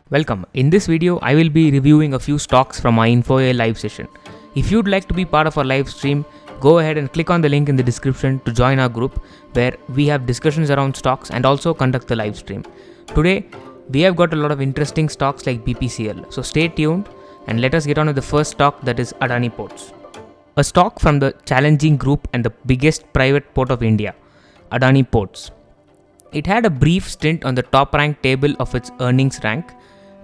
Welcome. In this video, I will be reviewing a few stocks from our InfoAI live session. If you'd like to be part of our live stream, go ahead and click on the link in the description to join our group where we have discussions around stocks and also conduct the live stream. Today, we have got a lot of interesting stocks like BPCL. So stay tuned and let us get on with the first stock, that is Adani Ports. A stock from the challenging group and the biggest private port of India, Adani Ports. It had a brief stint on the top rank table of its earnings rank.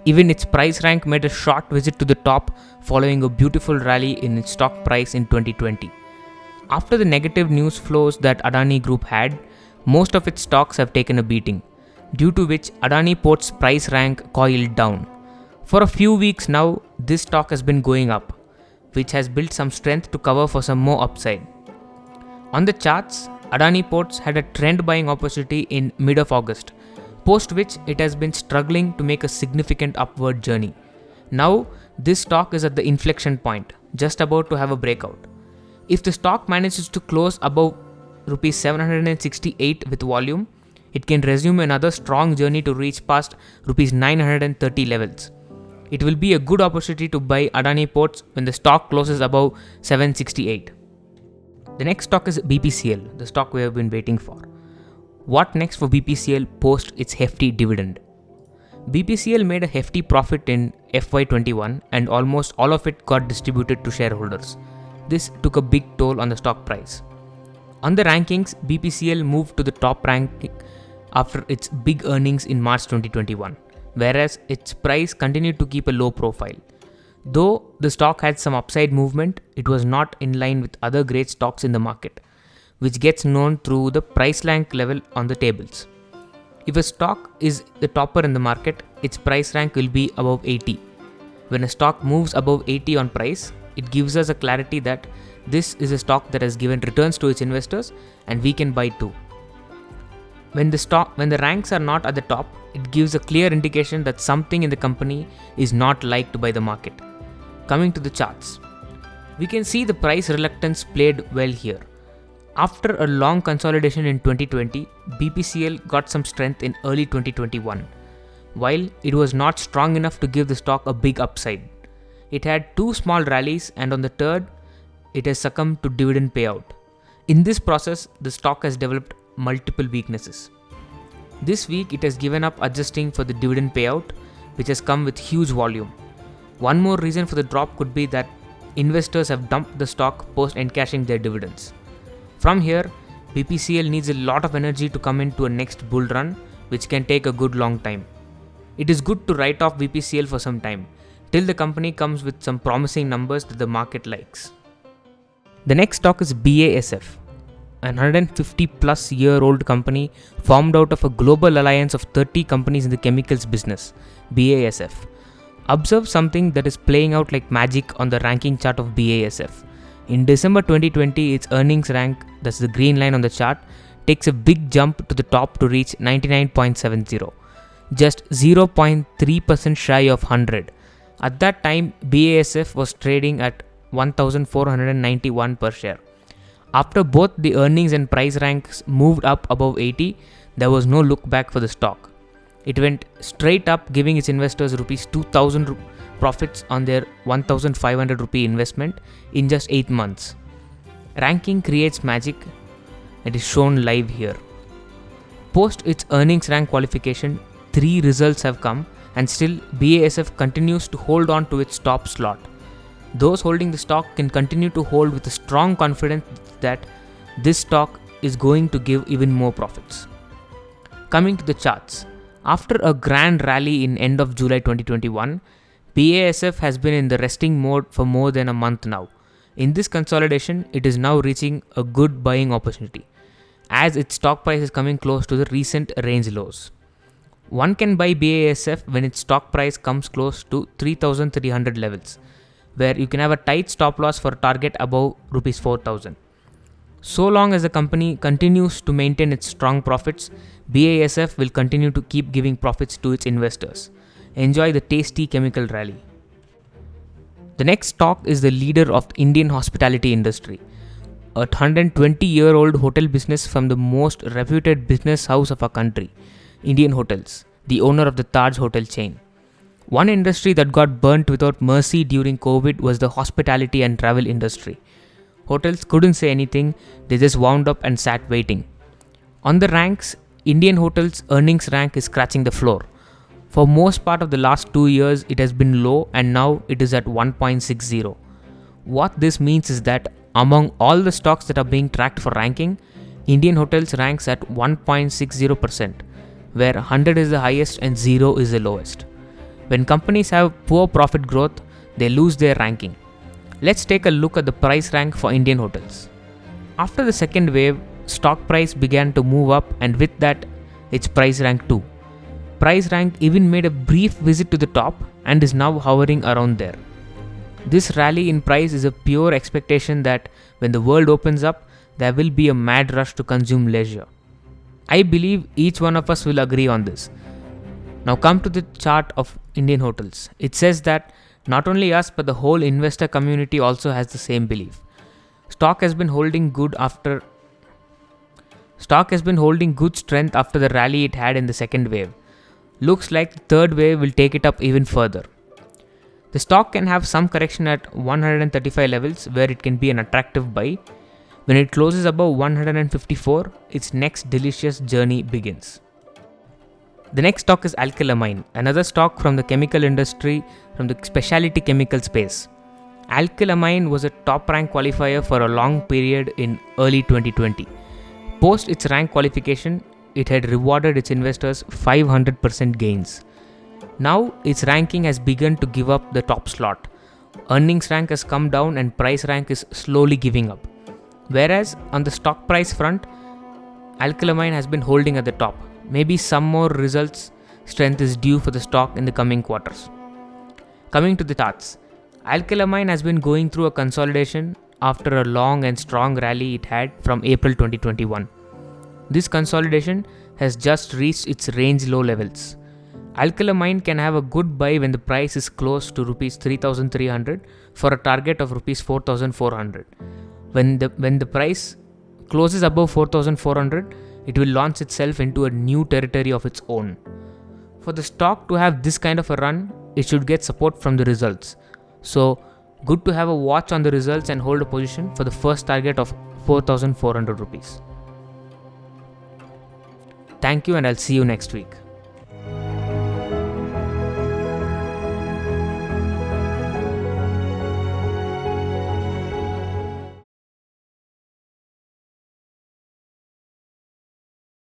Even its price rank made a short visit to the top following a beautiful rally in its stock price in 2020. After the negative news flows that Adani Group had, most of its stocks have taken a beating, due to which Adani Ports' price rank coiled down. For a few weeks now, this stock has been going up, which has built some strength to cover for some more upside. On the charts, Adani Ports had a trend buying opportunity in mid of August, post which it has been struggling to make a significant upward journey. Now, this stock is at the inflection point, just about to have a breakout. If the stock manages to close above Rs 768 with volume, it can resume another strong journey to reach past Rs 930 levels. It will be a good opportunity to buy Adani Ports when the stock closes above 768. The next stock is BPCL, the stock we have been waiting for. What next for BPCL post its hefty dividend? BPCL made a hefty profit in FY21 and almost all of it got distributed to shareholders. This took a big toll on the stock price. On the rankings, BPCL moved to the top ranking after its big earnings in March 2021, whereas its price continued to keep a low profile. Though the stock had some upside movement, it was not in line with other great stocks in the market, which gets known through the price rank level on the tables. If a stock is the topper in the market, its price rank will be above 80. When a stock moves above 80 on price, it gives us a clarity that this is a stock that has given returns to its investors and we can buy too. When the ranks are not at the top, it gives a clear indication that something in the company is not liked by the market. Coming to the charts, we can see the price reluctance played well here. After a long consolidation in 2020, BPCL got some strength in early 2021. While it was not strong enough to give the stock a big upside, it had two small rallies, and on the third, it has succumbed to dividend payout. In this process, the stock has developed multiple weaknesses. This week, it has given up adjusting for the dividend payout, which has come with huge volume. One more reason for the drop could be that investors have dumped the stock post encashing their dividends. From here, BPCL needs a lot of energy to come into a next bull run, which can take a good long time. It is good to write off BPCL for some time, till the company comes with some promising numbers that the market likes. The next stock is BASF, an 150 plus year old company formed out of a global alliance of 30 companies in the chemicals business, BASF. Observe something that is playing out like magic on the ranking chart of BASF. In December 2020, its earnings rank, that's the green line on the chart, takes a big jump to the top to reach 99.70, just 0.3% shy of 100. At that time, BASF was trading at 1,491 per share. After both the earnings and price ranks moved up above 80, there was no look back for the stock. It went straight up, giving its investors Rs 2,000 profits on their 1,500 rupee investment in just 8 months. Ranking creates magic and is shown live here. Post its earnings rank qualification, 3 results have come and still BASF continues to hold on to its top slot. Those holding the stock can continue to hold with a strong confidence that this stock is going to give even more profits. Coming to the charts, after a grand rally in end of July 2021, BASF has been in the resting mode for more than a month now. In this consolidation, it is now reaching a good buying opportunity, as its stock price is coming close to the recent range lows. One can buy BASF when its stock price comes close to 3,300 levels, where you can have a tight stop loss for a target above Rs 4,000. So long as the company continues to maintain its strong profits, BASF will continue to keep giving profits to its investors. Enjoy the tasty chemical rally. The next stock is the leader of the Indian hospitality industry, a 120-year-old hotel business from the most reputed business house of our country, Indian Hotels, the owner of the Taj hotel chain. One industry that got burnt without mercy during COVID was the hospitality and travel industry. Hotels couldn't say anything, they just wound up and sat waiting. On the ranks, Indian Hotels' earnings rank is scratching the floor. For most part of the last 2 years, it has been low and now it is at 1.60. What this means is that among all the stocks that are being tracked for ranking, Indian Hotels ranks at 1.60%, where 100 is the highest and 0 is the lowest. When companies have poor profit growth, they lose their ranking. Let's take a look at the price rank for Indian hotels. After the second wave, stock price began to move up, and with that, its price rank too. Price rank even made a brief visit to the top and is now hovering around there. This rally in price is a pure expectation that when the world opens up, there will be a mad rush to consume leisure. I believe each one of us will agree on this. Now come to the chart of Indian hotels. It says that not only us but the whole investor community also has the same belief. Stock has been holding good strength after the rally it had in the second wave. Looks like the third wave will take it up even further. The stock can have some correction at 135 levels where it can be an attractive buy. When it closes above 154, its next delicious journey begins. The next stock is Alkylamine, another stock from the chemical industry, from the specialty chemical space. Alkylamine was a top rank qualifier for a long period in early 2020. Post its rank qualification, it had rewarded its investors 500% gains. Now its ranking has begun to give up the top slot. Earnings rank has come down and price rank is slowly giving up. Whereas on the stock price front, Alkylamine has been holding at the top. Maybe some more results strength is due for the stock in the coming quarters. Coming to the charts, Alkylamine has been going through a consolidation after a long and strong rally it had from April 2021. This consolidation has just reached its range low levels. Alkylamine can have a good buy when the price is close to Rs 3,300 for a target of Rs 4,400. When the price closes above 4,400, it will launch itself into a new territory of its own. For the stock to have this kind of a run, it should get support from the results. So, good to have a watch on the results and hold a position for the first target of 4,400 rupees. Thank you and I'll see you next week.